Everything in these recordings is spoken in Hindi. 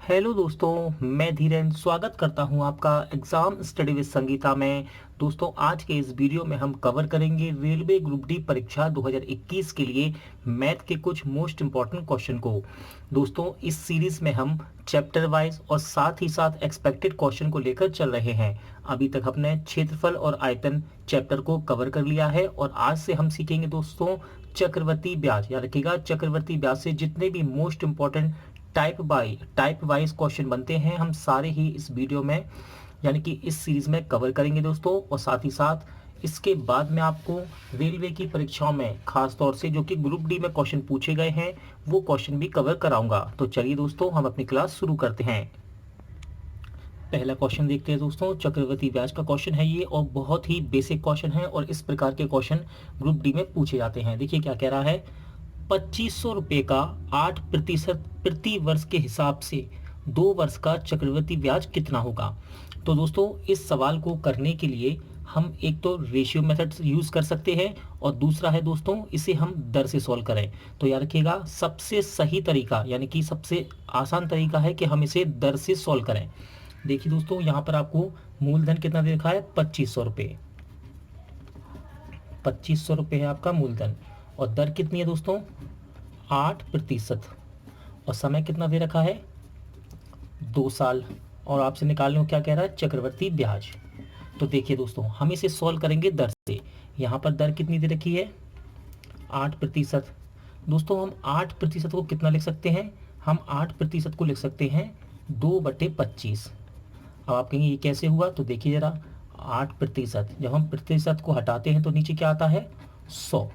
हेलो दोस्तों, मैं धीरेन स्वागत करता हूं आपका एग्ज़ाम स्टडी विद संगीता में। दोस्तों, आज के इस वीडियो में हम कवर करेंगे रेलवे ग्रुप डी परीक्षा 2021 के लिए मैथ के कुछ मोस्ट इम्पॉर्टेंट क्वेश्चन को। दोस्तों, इस सीरीज़ में हम चैप्टर वाइज और साथ ही साथ एक्सपेक्टेड क्वेश्चन को लेकर चल रहे हैं। अभी तक हमने क्षेत्रफल और आयतन चैप्टर को कवर कर लिया है और आज से हम सीखेंगे दोस्तों चक्रवर्ती ब्याज। याद रखिएगा, चक्रवर्ती ब्याज से जितने भी most important type wise question बनते हैं हम सारे ही इस वीडियो में यानी कि इस सीरीज में कवर करेंगे दोस्तों। और साथ ही साथ इसके बाद में आपको रेलवे की परीक्षाओं में खास तौर से जो कि ग्रुप डी में क्वेश्चन पूछे गए हैं वो क्वेश्चन भी कवर कराऊंगा। तो चलिए दोस्तों, हम अपनी क्लास शुरू करते हैं। पहला क्वेश्चन देखते हैं दोस्तों, चक्रवर्ती ब्याज का क्वेश्चन है ये और बहुत ही बेसिक क्वेश्चन है और इस प्रकार के क्वेश्चन ग्रुप डी में पूछे जाते हैं। देखिए क्या कह रहा है, 2500 रुपये का 8% प्रति वर्ष के हिसाब से 2 वर्ष का चक्रवृद्धि ब्याज कितना होगा। तो दोस्तों, इस सवाल को करने के लिए हम एक तो रेशियो मेथड यूज़ कर सकते हैं और दूसरा है दोस्तों इसे हम दर से सॉल्व करें। तो याद रखिएगा, सबसे सही तरीका यानी कि सबसे आसान तरीका है कि हम इसे दर से सॉल्व करें। देखिए दोस्तों, यहाँ पर आपको मूलधन कितना दे रखा है, 2500 रुपये। 2500 रुपये है आपका मूलधन और दर कितनी है दोस्तों, 8%। और समय कितना दे रखा है, 2 साल। और आपसे निकालने को क्या कह रहा है, चक्रवर्ती ब्याज। तो देखिए दोस्तों, हम इसे सॉल्व करेंगे दर से। यहाँ पर दर कितनी दे रखी है, 8%। दोस्तों, हम 8% को कितना लिख सकते हैं, हम 8% को लिख सकते हैं 2/25। अब आप कहेंगे ये कैसे हुआ, तो देखिए ज़रा, 8%, जब हम प्रतिशत को हटाते हैं तो नीचे क्या आता है, 100।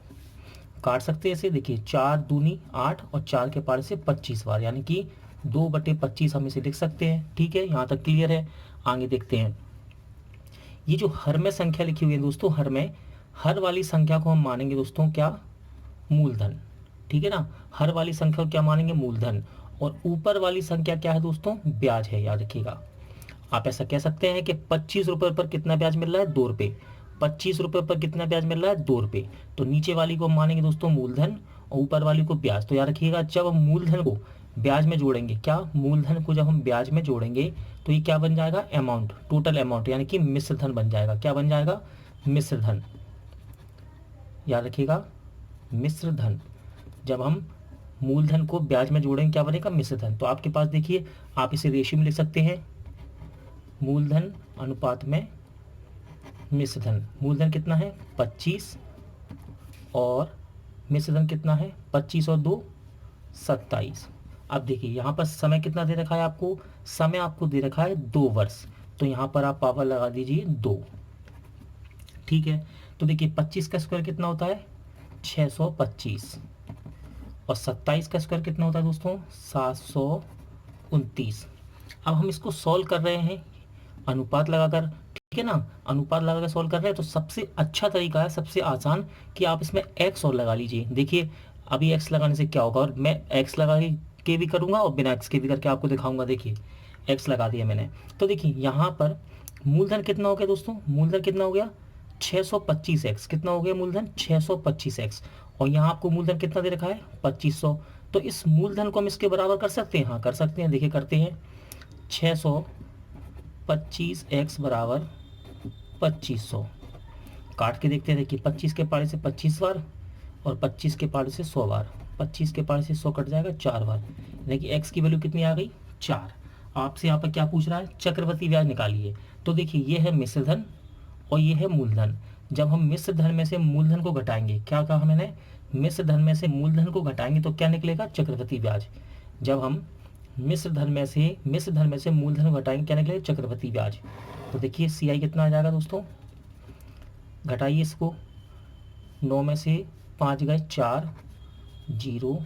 काट सकते हैं इसे, देखिए 4 दूनी 8 और 4 के पारे से 25 बार, यानी कि 2/25 हम इसे लिख सकते हैं। ठीक है, यहाँ तक क्लियर है। आगे देखते हैं, ये जो हर में संख्या लिखी हुई है दोस्तों, हर में हर वाली संख्या को हम मानेंगे दोस्तों क्या, मूलधन। ठीक है ना, हर वाली संख्या को क्या मानेंगे, मूलधन। और ऊपर वाली संख्या क्या है दोस्तों, ब्याज है। याद रखिएगा, आप ऐसा कह सकते हैं कि 25 रुपये पर कितना ब्याज मिल रहा है, 2 रुपये। 25 रुपये पर कितना ब्याज मिल रहा है, 2 रुपये। तो नीचे वाली को मानेंगे दोस्तों मूलधन और ऊपर वाली को ब्याज। तो याद रखिएगा, जब हम मूलधन को ब्याज में जोड़ेंगे, क्या मूलधन को जब हम ब्याज में जोड़ेंगे तो ये क्या बन जाएगा, अमाउंट, टोटल अमाउंट, यानी कि मिश्र धन बन जाएगा। क्या बन जाएगा, मिश्र धन। याद रखिएगा, मिश्र धन। जब हम मूलधन को ब्याज में जोड़ेंगे क्या बनेगा, मिश्र धन। तो आपके पास देखिए, आप इसे रेशियो में लिख सकते हैं, मूलधन अनुपात में मिश्र धन। मूलधन कितना है, 25 और मिश्र धन कितना है, 25 और 2 27। अब देखिए यहाँ पर समय कितना दे रखा है आपको, समय आपको दे रखा है 2 वर्ष। तो यहाँ पर आप पावर लगा दीजिए 2। ठीक है, तो देखिए 25 का स्क्वायर कितना होता है, 625। और 27 का स्क्वायर कितना होता है दोस्तों, 729। अब हम इसको सॉल्व कर रहे हैं अनुपात लगाकर। ठीक है ना, अनुपात लगाकर सॉल्व कर रहे हैं तो सबसे अच्छा तरीका है, सबसे आसान, कि आप इसमें एक्स और लगा लीजिए। देखिए अभी एक्स लगाने से क्या होगा, और मैं एक्स लगा के भी करूँगा और बिना एक्स के भी करके आपको दिखाऊंगा। देखिए एक्स लगा दिया मैंने, तो देखिए यहाँ पर मूलधन कितना हो गया दोस्तों, मूलधन कितना हो गया, 625x। कितना हो गया मूलधन, 625x। और यहाँ आपको मूलधन कितना दे रखा है, 2500। तो इस मूलधन को हम इसके बराबर कर सकते हैं, हाँ कर सकते हैं। देखिए करते हैं, 625x बराबर 2500। काट के देखते हैं, देखिए 25 के पारे से 25 बार और 25 के पारे से 100 बार। 25 के पारे से 100 कट जाएगा 4 बार, यानी कि x की वैल्यू कितनी आ गई, 4। आपसे यहाँ पर क्या पूछ रहा है, चक्रवर्ती ब्याज निकालिए। तो देखिए ये है मिश्र धन और ये है मूलधन। जब हम मिश्र धन में से मूलधन को घटाएंगे, क्या कहा मैंने, मिश्र धन में से मूलधन को घटाएंगे तो क्या निकलेगा, चक्रवर्ती ब्याज। जब हम मिश्र धन में से मूलधन को घटाएंगे क्या निकलेगा, चक्रवर्ती ब्याज। तो देखिए CI कितना आ जाएगा दोस्तों, घटाइए इसको, 9 में से 5 गए 4, 0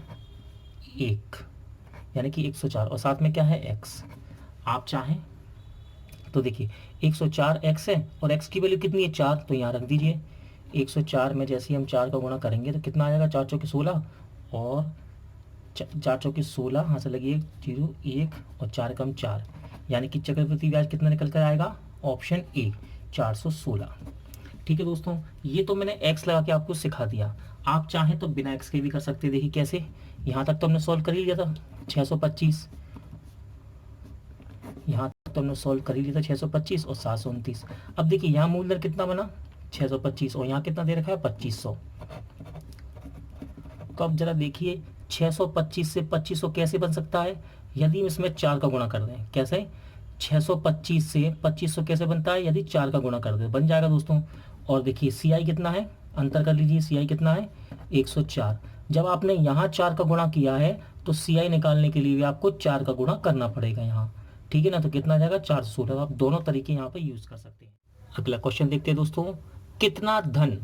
1, यानी कि 104। और साथ में क्या है, x। आप चाहें तो देखिए 104 x है और x की वैल्यू कितनी है, 4। तो यहाँ रख दीजिए, 104 में जैसे ही हम 4 का गुणा करेंगे तो कितना आ जाएगा, 4 चौके 16 और 4 चौके 16, यहाँ से लगी 0 1 और 4 कम 4, यानी कि चक्रवृद्धि ब्याज कितना निकल कर आएगा, ऑप्शन ए, 416। ठीक है दोस्तों, ये तो मैंने x लगा के आपको सिखा दिया। आप चाहें तो बिना x के भी कर सकते हैं। देखिए कैसे, यहाँ तक तो हमने सॉल्व कर ही लिया था, 625 यहाँ तक तो हमने सॉल्व कर ही लिया था 625 और 729। अब देखिए यहाँ मूलधन कितना बना 625 और यहाँ कितना दे रखा है 2500। तो अब जरा देखिए 625 से 2500 कैसे बन सकता है, यदि हम इसमें 4 का गुणा कर दें। कैसे 625 से 2500 कैसे बनता है, यदि 4 का गुणा कर दें बन जाएगा दोस्तों। और देखिए सी आई कितना है, अंतर कर लीजिए, सी आई कितना है 104। जब आपने यहाँ 4 का गुणा किया है तो सी आई निकालने के लिए भी आपको 4 का गुणा करना पड़ेगा यहाँ, ठीक है ना। तो कितना आ जाएगा 416। आप दोनों तरीके यहाँ पर यूज़ कर सकते हैं। अगला क्वेश्चन देखते हैं दोस्तों, कितना धन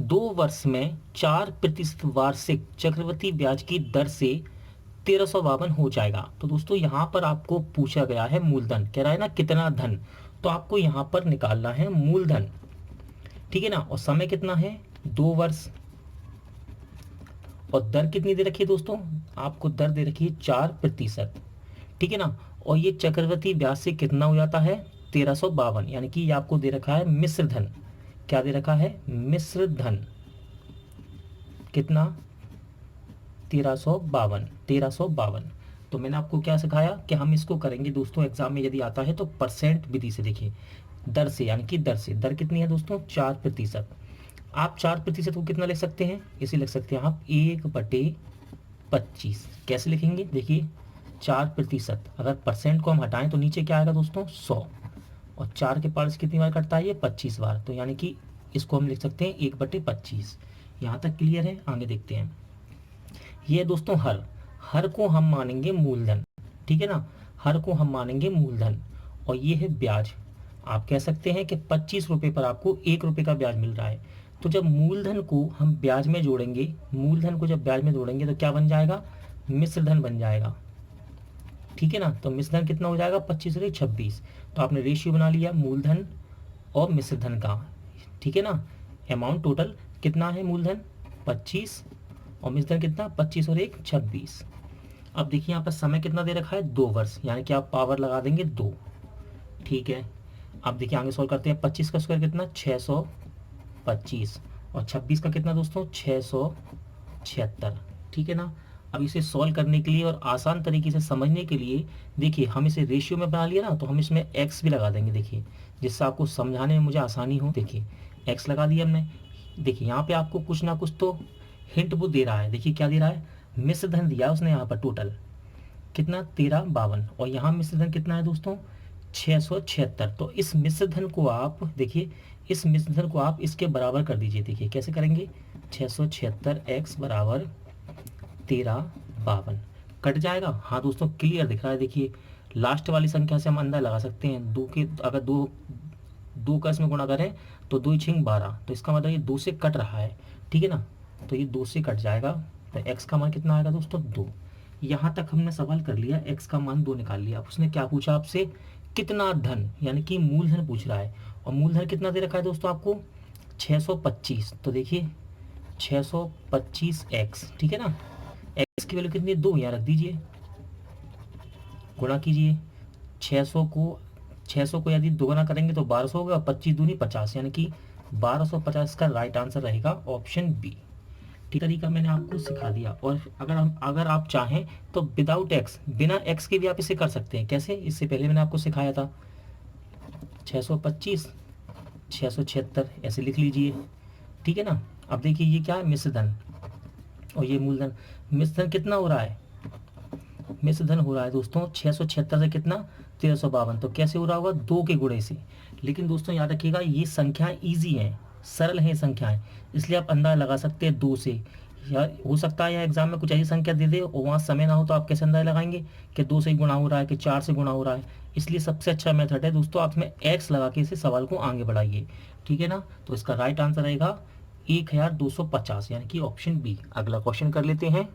2 वर्ष में 4% वार्षिक चक्रवृद्धि ब्याज की दर से 1352 हो जाएगा। तो दोस्तों यहाँ पर आपको पूछा गया है मूलधन, कह रहा है ना कितना धन, तो आपको यहाँ पर निकालना है मूलधन, ठीक है ना। और समय कितना है 2 वर्ष, और दर कितनी दे रखी है दोस्तों, आपको दर दे रखी है 4%, ठीक है ना। और ये चक्रवृद्धि ब्याज से कितना हो जाता है 1352, यानी कि ये आपको दे रखा है मिश्र धन। क्या दे रखा है मिश्र धन, कितना 1352। तो मैंने आपको क्या सिखाया कि हम इसको करेंगे दोस्तों एग्जाम में यदि आता है तो परसेंट विधि से। देखिए दर से, यानी कि दर से, दर कितनी है दोस्तों 4%। आप 4% को कितना लिख सकते हैं, इसे लिख सकते हैं आप 1/25। कैसे लिखेंगे, देखिए 4%, अगर परसेंट को हम हटाएं तो नीचे क्या आएगा दोस्तों 100, और 4 के पास कितनी बार कटता है ये 25 बार, तो यानी कि इसको हम लिख सकते हैं 1/25। यहाँ तक क्लियर है, आगे देखते हैं। ये दोस्तों हर को हम मानेंगे मूलधन, ठीक है ना, हर को हम मानेंगे मूलधन। और ये है ब्याज, आप कह सकते हैं कि 25 रुपये पर आपको 1 रुपये का ब्याज मिल रहा है। तो जब मूलधन को हम ब्याज में जोड़ेंगे, मूलधन को जब ब्याज में जोड़ेंगे तो क्या बन जाएगा, मिश्रधन बन जाएगा, ठीक है ना। तो मिश्रधन कितना हो जाएगा 25 और 26। तो आपने रेशियो बना लिया मूलधन और मिश्रधन का, ठीक है ना। अमाउंट टोटल कितना है, मूलधन 25 और मिश्रधन कितना 25 और 1 26। अब देखिए यहाँ पर समय कितना दे रखा है 2 वर्ष, यानी कि आप पावर लगा देंगे 2, ठीक है। अब देखिए आगे सॉल्व करते हैं। 25 का स्क्वायर कितना 625 और 26 का कितना दोस्तों 676, ठीक है ना। अब इसे सॉल्व करने के लिए और आसान तरीके से समझने के लिए देखिए हम इसे रेशियो में बना लिया ना, तो हम इसमें x भी लगा देंगे, देखिए जिससे आपको समझाने में मुझे आसानी हो। देखिए x लगा दिया हमने। देखिए यहाँ पे आपको कुछ ना कुछ तो हिंट वो दे रहा है। देखिए क्या दे रहा है, मिश्रधन दिया उसने यहाँ पर टोटल कितना 1352, और यहाँ मिश्रधन कितना है दोस्तों 676। तो इस मिश्रधन को आप देखिए, इस मिश्रधन को आप इसके बराबर कर दीजिए। देखिए कैसे करेंगे, 676x बराबर 1352 कट जाएगा। हाँ दोस्तों क्लियर दिख रहा है। देखिए लास्ट वाली संख्या से हम अंदाजा लगा सकते हैं, दो के अगर दो का इसमें गुणा करें तो 2 6 12, तो इसका मतलब ये 2 से कट रहा है, ठीक है ना। तो ये 2 से कट जाएगा, तो x का मान कितना आएगा दोस्तों 2। यहाँ तक हमने सवाल कर लिया, x का मान 2 निकाल लिया। अब उसने क्या पूछा आपसे, कितना धन, यानी कि मूलधन पूछ रहा है। और मूलधन कितना दे रखा है दोस्तों आपको 625। तो देखिए 625x, ठीक है ना। x की वैल्यू कितनी 2, यहाँ रख दीजिए, गुणा कीजिए। 600 को यदि दोगुना करेंगे तो 1200 होगा, 25 दूनी 50, यानी कि 1250 का राइट आंसर रहेगा ऑप्शन बी। ठीक तरीका मैंने आपको सिखा दिया। और अगर आप चाहें तो विदाउट एक्स, बिना एक्स के भी आप इसे कर सकते हैं। कैसे, इससे पहले मैंने आपको सिखाया था। 625 676 ऐसे लिख लीजिए, ठीक है ना। अब देखिए ये क्या है, मिश्रधन और ये मूलधन। मिश्रधन कितना हो रहा है, मिश्रधन हो रहा है दोस्तों 676 से कितना 1352। तो कैसे हो रहा होगा, 2 के गुणे से। लेकिन दोस्तों याद रखिएगा ये संख्याएं ईजी हैं, सरल हैं संख्याएं, इसलिए आप अंदाजा लगा सकते हैं 2 से। या हो सकता है या एग्जाम में कुछ ऐसी संख्या दे दे और वहाँ समय ना हो, तो आप कैसे अंदाजा लगाएंगे कि 2 से गुणा हो रहा है कि 4 से गुणा हो रहा है। इसलिए सबसे अच्छा मेथड है दोस्तों, आप इसमें एक्स लगा के इसे सवाल को आगे बढ़ाइए, ठीक है ना। तो इसका राइट आंसर रहेगा 1250, यानी कि ऑप्शन बी। अगला क्वेश्चन कर लेते हैं।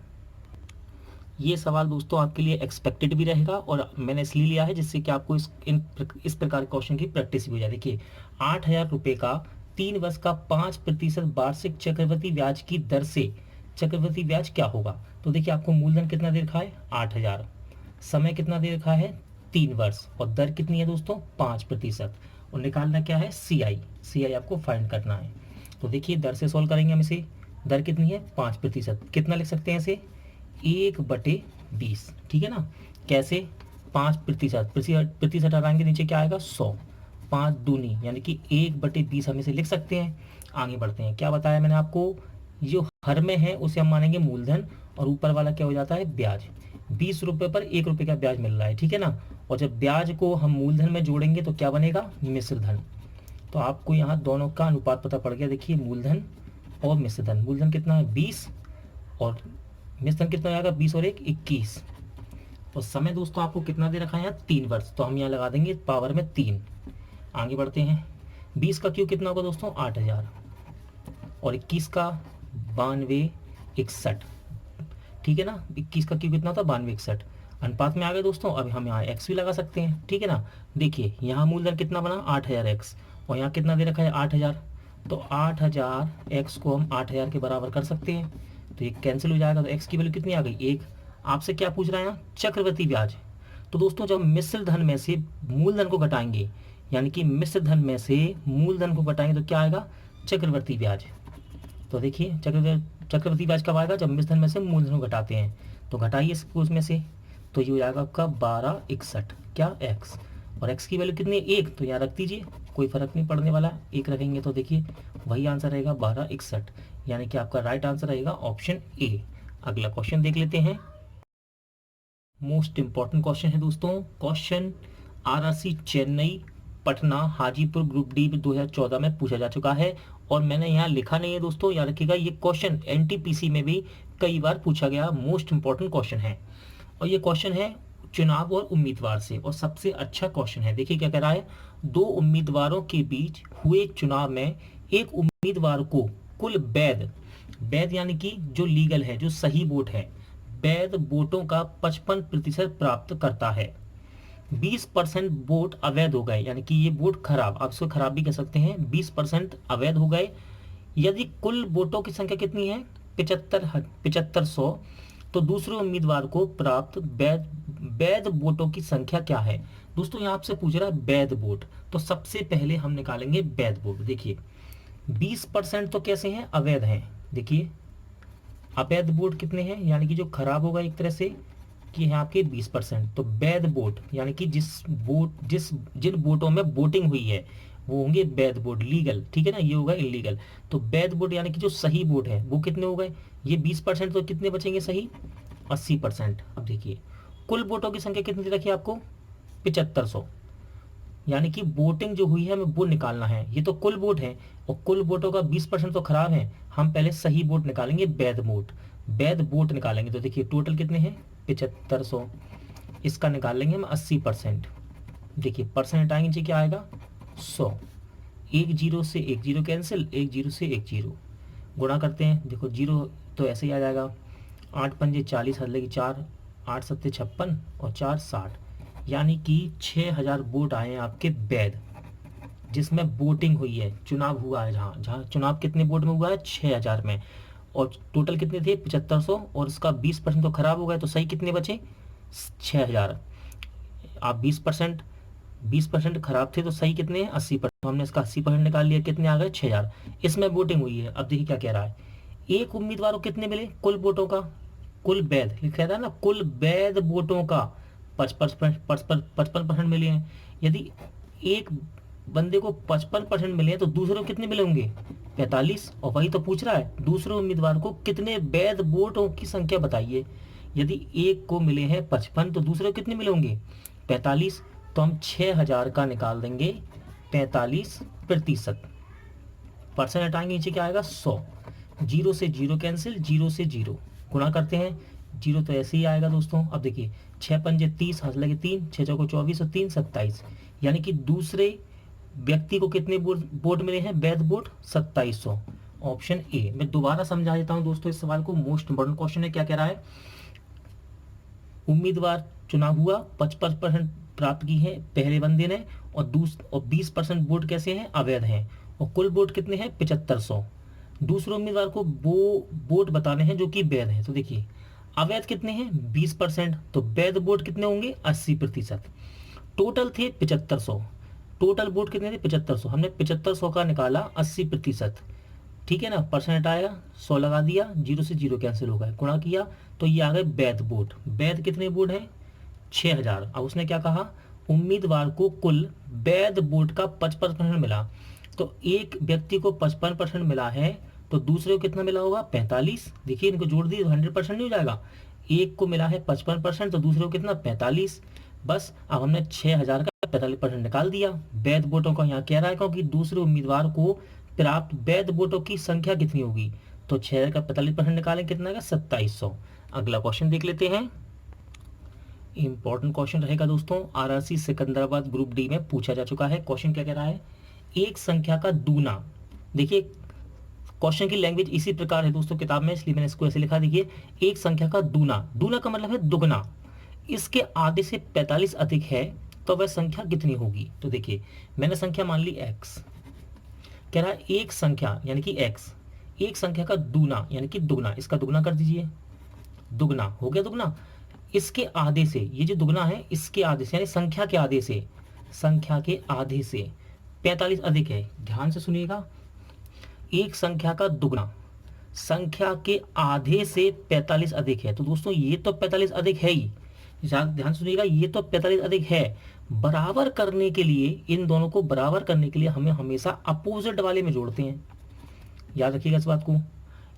ये सवाल दोस्तों आपके लिए एक्सपेक्टेड भी रहेगा और मैंने इसलिए लिया है जिससे कि आपको इस प्रकार के क्वेश्चन की प्रैक्टिस भी हो जाए। देखिए 8000 रुपये का 3 वर्ष का 5% वार्षिक चक्रवृद्धि ब्याज की दर से चक्रवृद्धि ब्याज क्या होगा। तो देखिए आपको मूलधन कितना दे रखा है 8000, समय कितना दे रखा है 3 वर्ष, और दर कितनी है दोस्तों 5%, और निकालना क्या है सी आई आपको फाइंड करना है। तो देखिए दर से सॉल्व करेंगे हम इसे। दर कितनी है 5%, कितना लिख सकते हैं इसे 1/20, ठीक है ना। कैसे, 5%, प्रतिशत हटाएंगे नीचे क्या आएगा 100, 5 दूनी यानी कि 1/20 हम इसे लिख सकते हैं। आगे बढ़ते हैं, क्या बताया मैंने आपको, जो हर में है उसे हम मानेंगे मूलधन और ऊपर वाला क्या हो जाता है ब्याज। 20 रुपये पर 1 रुपये का ब्याज मिल रहा है, ठीक है ना। और जब ब्याज को हम मूलधन में जोड़ेंगे तो क्या बनेगा मिश्र धन। तो आपको यहाँ दोनों का अनुपात पता पड़ गया। देखिए मूलधन और मिश्र धन, मूलधन कितना है 20 और मिश्र धन कितना आएगा 20 और 1 21। और समय दोस्तों आपको कितना दे रखा है यहाँ 3 वर्ष, तो हम यहाँ लगा देंगे पावर में 3। आगे बढ़ते हैं, 20 का क्यू कितना होगा दोस्तों 8000 और 21 का 9261, ठीक है ना। 21 का क्यू कितना था 9261, अनुपात में आ गए दोस्तों। अब हम यहाँ एक्स भी लगा सकते हैं, ठीक है ना। देखिए यहाँ मूलधन कितना बना 8000 एक्स और यहाँ कितना दे रखा है 8000, तो 8000 एक्स को हम 8000 के बराबर कर सकते हैं, तो ये कैंसिल हो जाएगा। तो एक्स की वैल्यू कितनी आ गई 1। आपसे क्या पूछ रहा है यहाँ चक्रवृद्धि ब्याज। तो दोस्तों जब मिश्र धन में से मूलधन को घटाएंगे, यानी कि मिश्र धन में से मूलधन को घटाएंगे तो क्या आएगा चक्रवृद्धि ब्याज। तो देखिए चक्रवृद्धि ब्याज कब आएगा जब मिश्र धन में से मूलधन को घटाते हैं, तो घटाइए इसको उसमें से, तो ये हो जाएगा आपका 1261 क्या एक्स, और एक्स की वैल्यू कितनी है 1, तो यहाँ रख दीजिए, कोई फर्क नहीं पड़ने वाला, 1 रखेंगे तो देखिए वही आंसर रहेगा 1261, यानी कि आपका राइट आंसर रहेगा ऑप्शन ए। अगला क्वेश्चन देख लेते हैं, मोस्ट इंपॉर्टेंट क्वेश्चन है दोस्तों। Question RRC Chennai Patna Hajipur group D 2014 में पूछा जा चुका है और मैंने यहाँ लिखा नहीं है दोस्तों, याद रखिएगा ये क्वेश्चन एनटीपीसी में भी कई बार पूछा गया मोस्ट इंपॉर्टेंट क्वेश्चन है। और ये क्वेश्चन है चुनाव और उम्मीदवार से और सबसे अच्छा क्वेश्चन है। देखिए क्या कह रहा है, 2 उम्मीदवारों के बीच हुए चुनाव में एक उम्मीदवार को कुल वैध यानी कि जो लीगल है जो सही वोट है, वैध वोटों का 55% प्राप्त करता है। 20% वोट अवैध हो गए, यानी कि ये वोट खराब, आप इसको खराब भी कह सकते हैं, 20% अवैध हो गए। यदि कुल वोटों की संख्या कितनी है 7500, तो दूसरे उम्मीदवार को प्राप्त वैध वोटों की संख्या क्या है। दोस्तों यहाँ आपसे पूछ रहा है वैध वोट, तो सबसे पहले हम निकालेंगे वैध वोट। देखिए 20% तो कैसे हैं अवैध हैं, देखिए अवैध वोट कितने हैं, यानी कि जो खराब होगा एक तरह से कि यहाँ आपके 20%, तो वैध वोट यानी कि जिन वोटों में वोटिंग हुई है वो होंगे वैध वोट लीगल, ठीक है ना, ये होगा इलीगल। तो वैध वोट यानी कि जो सही वोट है वो कितने हो गए, ये 20%, तो कितने बचेंगे सही 80%। अब देखिए कुल वोटों की संख्या कितनी रखी आपको 7500, यानी कि वोटिंग जो हुई है हमें वो निकालना है, ये तो कुल वोट है और कुल वोटों का 20% तो खराब है, हम पहले सही वोट निकालेंगे वैध वोट निकालेंगे। तो देखिए टोटल कितने हैं 7500, इसका निकाल लेंगे हम 80%। देखिए परसेंट हटाएंगे नीचे क्या आएगा 100, 1 0 से 1 0 कैंसिल, 1 0 से 1 0 गुणा करते हैं, देखो 0 तो ऐसे ही आ जाएगा, 8 पंजे 40 हद लगी 4, 8 सत्ते 56 और 4 60, यानी कि 6000 वोट आए हैं आपके वैध, जिसमें वोटिंग हुई है, चुनाव हुआ है, जहाँ चुनाव कितने वोट में हुआ है 6000 में, और टोटल कितने थे 7500, और इसका 20% तो खराब हो गया, तो सही कितने बचे 6000। आप 20% खराब थे तो सही कितने हैं 80%, तो हमने इसका 80% निकाल लिया, कितने आ गए 6000, इसमें वोटिंग हुई है। अब देखिए क्या कह रहा है, एक उम्मीदवार को कितने मिले कुल वोटों का, कुल वैध लिखा था ना, कुल वैध वोटों का 55% मिले हैं। यदि एक बंदे को 55% मिले हैं तो दूसरे को कितने मिले होंगे 45, और वही तो पूछ रहा है दूसरे उम्मीदवार को कितने वैध वोटों की संख्या बताइए। यदि एक को मिले हैं 55 तो दूसरे को कितने मिले होंगे 45, तो हम 6000 का निकाल देंगे 45%। परसेंट हटाएंगे नीचे क्या आएगा 100, 0 से 0 कैंसिल, 0 से 0 गुणा करते हैं, 0 तो ऐसे ही आएगा दोस्तों। अब देखिए 6 पंजे 30 हंस लगे 3, 6 चौको 24 और 3 27, यानी कि दूसरे व्यक्ति को कितने वोट मिले हैं वैध वोट 2700, ऑप्शन ए। मैं दोबारा समझा देता हूं दोस्तों इस सवाल को, मोस्ट इंपोर्टेंट क्वेश्चन है। क्या कह रहा है, उम्मीदवार चुनाव हुआ 55% प्राप्त की है पहले बंदे ने, और 20% वोट कैसे हैं अवैध हैं, और कुल वोट कितने हैं 7500। दूसरे उम्मीदवार को वो वोट बताने हैं जो कि वैध है, तो देखिए अवैध कितने हैं 20%, तो वैध वोट कितने होंगे 80%। टोटल थे 7500, टोटल वोट कितने थे 7500, हमने 7500 का निकाला 80%, ठीक है ना। परसेंट आया 100 लगा दिया, 0 से 0 कैंसिल हो गया, गुणा किया तो ये आ गए वैध वोट। वैध कितने वोट हैं 6000। अब उसने क्या कहा, उम्मीदवार को कुल वैध वोट का 55% मिला। तो एक व्यक्ति को 55% मिला है, तो दूसरे को कितना मिला होगा, 45। देखिए इनको जोड़ दिए तो 100% नहीं हो जाएगा। एक को मिला है 55%, तो दूसरे को कितना, 45। बस अब हमने 6000 का 45% निकाल दिया। वैध वोटों का यहाँ कह रहा है क्योंकि दूसरे उम्मीदवार को प्राप्त वैध वोटों की संख्या कितनी होगी, तो 6000 का 45% निकालें, कितना आएगा, 2700। अगला क्वेश्चन देख लेते हैं। इंपॉर्टेंट क्वेश्चन रहेगा दोस्तों, आरआरसी सिकंदराबाद ग्रुप डी में पूछा जा चुका है। क्वेश्चन क्या कह रहा है, एक संख्या का दूना। देखिए क्वेश्चन की लैंग्वेज इसी प्रकार है दोस्तों किताब में, इसलिए मैंने इसको ऐसे लिखा। देखिए एक संख्या का दूना, दूना का मतलब है दुगना, इसके आधे से 45 अधिक है तो वह संख्या कितनी होगी। तो देखिए मैंने संख्या मान ली x, कह रहा है एक संख्या यानी कि x, एक संख्या का दूना यानी कि दुगना, इसका दुगना कर दीजिए, दुगना हो गया दुगना। इसके आधे से, ये जो दुगना है इसके आधे से यानी संख्या के आधे से, संख्या के आधे से 45 अधिक है। ध्यान से सुनिएगा, एक संख्या का दुगना संख्या के आधे से 45 अधिक है। तो दोस्तों ये तो 45 अधिक है ही, ध्यान सुनिएगा, ये तो 45 अधिक है। बराबर करने के लिए, इन दोनों को बराबर करने के लिए हमें हमेशा अपोजिट वाले में जोड़ते हैं, याद रखिएगा इस बात को।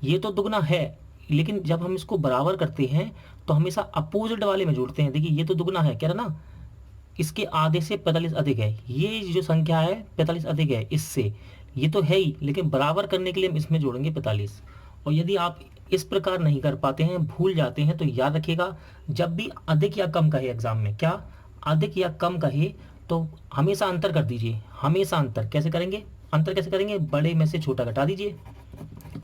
ये तो दुगना है, लेकिन जब हम इसको बराबर करते हैं तो हमेशा अपोजिट वाले में जोड़ते हैं। देखिए ये तो दुगना है, कह रहा ना, इसके आधे से 45 अधिक है, ये जो संख्या है 45 अधिक है इससे, ये तो है ही, लेकिन बराबर करने के लिए हम इसमें जोड़ेंगे 45। और यदि आप इस प्रकार नहीं कर पाते हैं, भूल जाते हैं, तो याद रखिएगा जब भी अधिक या कम कहे एग्जाम में, क्या अधिक या कम कहे, तो हमेशा अंतर कर दीजिए। हमेशा अंतर कैसे करेंगे, अंतर कैसे करेंगे, बड़े में से छोटा घटा दीजिए,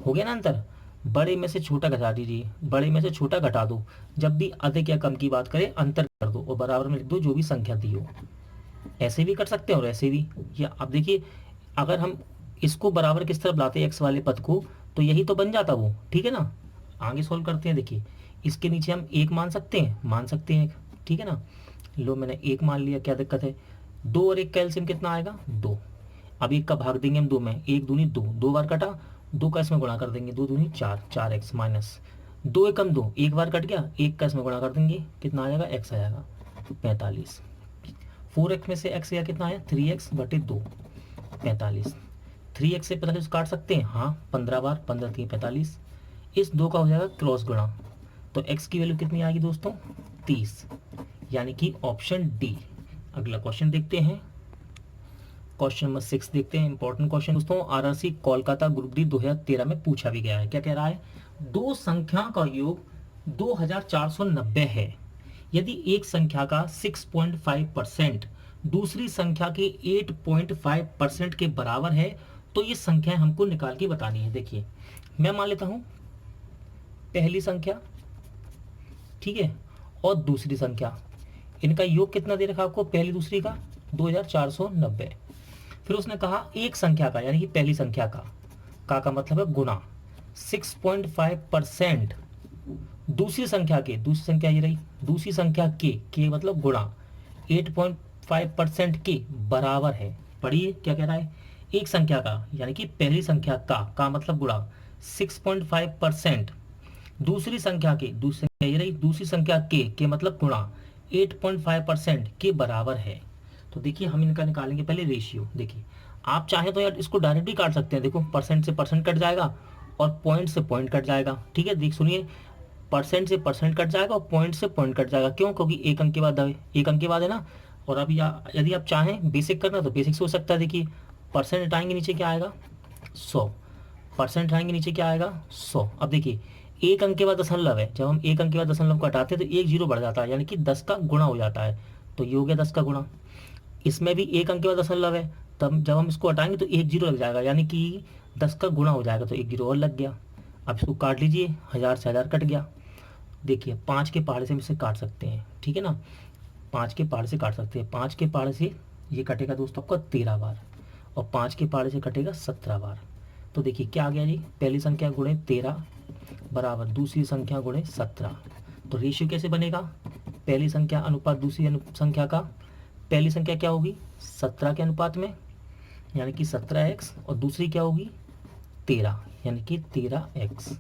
हो गया ना अंतर, बड़े में से छोटा घटा दीजिए, बड़े में से छोटा घटा दो। जब भी अधिक या कम की बात करें अंतर कर दो और बराबर में लिख दो जो भी संख्या दी हो। ऐसे भी कर सकते हैं और ऐसे भी। या अब देखिए अगर हम इसको बराबर किस तरफ लाते हैं एक्स वाले पद को, तो यही तो बन जाता वो, ठीक है ना। आगे सोल्व करते हैं। देखिए इसके नीचे हम एक मान सकते हैं, मान सकते हैं, ठीक है ना। लो मैंने एक मान लिया, क्या दिक्कत है। दो और एक कैल्सियम कितना आएगा, 2। अब एक का भाग देंगे हम 2 में, 1 दूनी 2, 2 बार कटा, 2 का इसमें गुणा कर देंगे, 2 दूनी 4, 4x माइनस 2 एकम 2, एक बार कट गया, 1 का इसमें गुणा कर देंगे, कितना आ जाएगा, x आ जाएगा 45। 4x में से x या कितना आया, 3x बटे 2, 45। 3x से 45 काट सकते हैं, हाँ 15 बार, 15 3 45। इस 2 का हो जाएगा क्रॉस गुणा, तो x की वैल्यू कितनी आएगी दोस्तों, 30, यानी कि ऑप्शन डी। अगला क्वेश्चन देखते हैं, क्वेश्चन नंबर 6 देखते हैं। इंपॉर्टेंट क्वेश्चन दोस्तों, आरआरसी कोलकाता ग्रुप डी 2013 में पूछा भी गया है। क्या कह रहा है, दो संख्या का योग 2490 है। यदि एक संख्या का 6.5% दूसरी संख्या के 8.5% के बराबर है तो ये संख्या हमको निकाल के बतानी है। देखिए मैं मान लेता हूं पहली संख्या, ठीक है, और दूसरी संख्या, इनका योग कितना दे रखा आपको, पहली दूसरी का 2490। फिर उसने कहा एक संख्या का, यानी कि पहली संख्या का मतलब है गुना 6.5% दूसरी संख्या के, दूसरी संख्या ये रही, दूसरी संख्या के मतलब गुणा 8.5% के बराबर है। पढ़िए क्या कह रहा है, एक संख्या का यानी कि पहली संख्या का मतलब गुणा 6.5% दूसरी संख्या के, दूसरी संख्या ये रही, दूसरी संख्या के मतलब गुणा 8.5% के बराबर है। तो देखिए हम इनका निकालेंगे पहले रेशियो। देखिए आप चाहें तो यार इसको डायरेक्ट भी काट सकते हैं, देखो परसेंट से परसेंट कट जाएगा और पॉइंट से पॉइंट कट जाएगा, ठीक है। देख सुनिए, परसेंट से परसेंट कट जाएगा और पॉइंट से पॉइंट कट जाएगा, क्यों, क्योंकि एक अंक के बाद है ना। और अब यदि आप चाहें बेसिक करना तो बेसिक से हो सकता है। देखिए परसेंट हटाएंगे नीचे क्या आएगा, 100, परसेंट हटाएंगे नीचे क्या आएगा, 100। अब देखिए एक अंक के बाद दशमलव है, जब हम एक अंक के बाद दशमलव को हटाते हैं तो एक जीरो बढ़ जाता है, यानी कि 10 का गुणा हो जाता है, तो ये हो गया 10 का गुणा। इसमें भी एक अंक के बाद दशमलव है, तब जब हम इसको हटाएंगे तो एक जीरो लग जाएगा, यानी कि 10 का गुणा हो जाएगा, तो एक जीरो और लग गया। अब इसको काट लीजिए, 1000 से 1000 कट गया। देखिए 5 के पहाड़े से हम इसे काट सकते हैं, ठीक है ना, 5 के पहाड़े से काट सकते हैं। 5 के पहाड़े से ये कटेगा दोस्तों आपका 13 बार, और 5 के पहाड़े से कटेगा 17 बार। तो देखिए क्या आ गया जी, पहली संख्या गुणे 13 बराबर दूसरी संख्या गुणे 17। तो रेशियो कैसे बनेगा, पहली संख्या अनुपात दूसरी संख्या का, पहली संख्या क्या होगी 17 के अनुपात में, यानी कि 17x, और दूसरी क्या होगी 13, यानी कि 13x।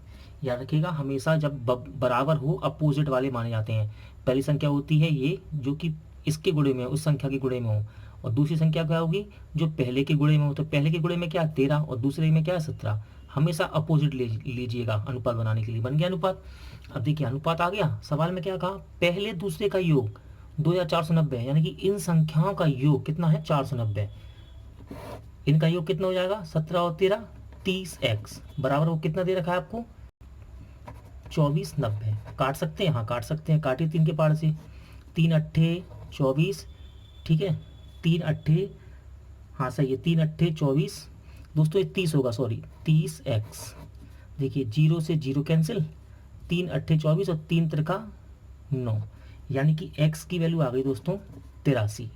याद रखिएगा, हमेशा जब बराबर हो अपोजिट वाले माने जाते हैं। पहली संख्या होती है ये जो कि इसके गुणे में हो, उस संख्या के गुणे में हो, और दूसरी संख्या क्या होगी जो पहले के गुणे में हो। तो पहले के गुणे में क्या 13 और दूसरे में क्या है 17। हमेशा अपोजिट लीजिएगा अनुपात बनाने के लिए। बन गया अनुपात। अब देखिए अनुपात आ गया। सवाल में क्या कहा, पहले दूसरे का योग 2490 है, यानी कि इन संख्याओं का योग कितना है 490। इनका योग कितना हो जाएगा 17 और 13 30x बराबर वो कितना दे रखा है आपको 2490। काट सकते हैं, हाँ काट सकते हैं, काटिए 3 के पार से। 3 अट्ठे 24, ठीक है 3 अट्ठे, हाँ सही है 3 अट्ठे 24। दोस्तों ये 30 होगा, सॉरी 30x। देखिए 0 से 0 कैंसिल, 3 अट्ठे 24 और 3 त्रिका 9, यानी कि x की वैल्यू आ गई दोस्तों 83।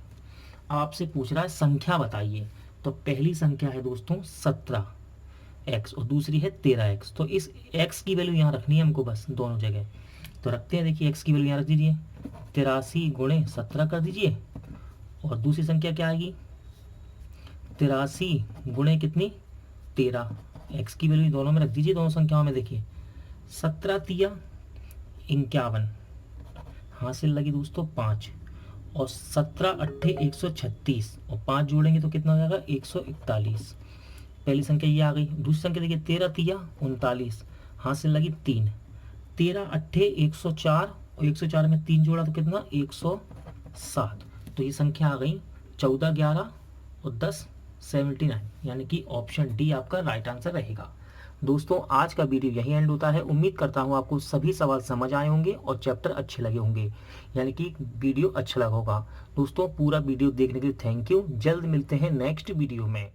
अब आपसे पूछ रहा है संख्या बताइए। तो पहली संख्या है दोस्तों 17x और दूसरी है 13x। तो इस x की वैल्यू यहाँ रखनी है हमको बस दोनों जगह। तो रखते हैं, देखिए x की वैल्यू यहाँ रख दीजिए, 83 गुणे 17 कर दीजिए, और दूसरी संख्या क्या आएगी 83 गुणे कितनी 13। x की वैल्यू दोनों में रख दीजिए, दोनों संख्याओं में। देखिए 17 तिया 51, हासिल लगी दोस्तों 5, और 17 अट्ठे 136 और 5 जोड़ेंगे तो कितना हो जाएगा 141। पहली संख्या ये आ गई। दूसरी संख्या देखिए 13 तिया 39, हासिल लगी 3, 13 अट्ठे 104 और 104 में 3 जोड़ा तो कितना 107। तो ये संख्या आ गई 14 11 और 10 79, यानी कि ऑप्शन डी आपका राइट आंसर रहेगा। दोस्तों आज का वीडियो यही एंड होता है। उम्मीद करता हूँ आपको सभी सवाल समझ आए होंगे और चैप्टर अच्छे लगे होंगे, यानी कि वीडियो अच्छा लगा होगा। दोस्तों पूरा वीडियो देखने के लिए थैंक यू। जल्द मिलते हैं नेक्स्ट वीडियो में।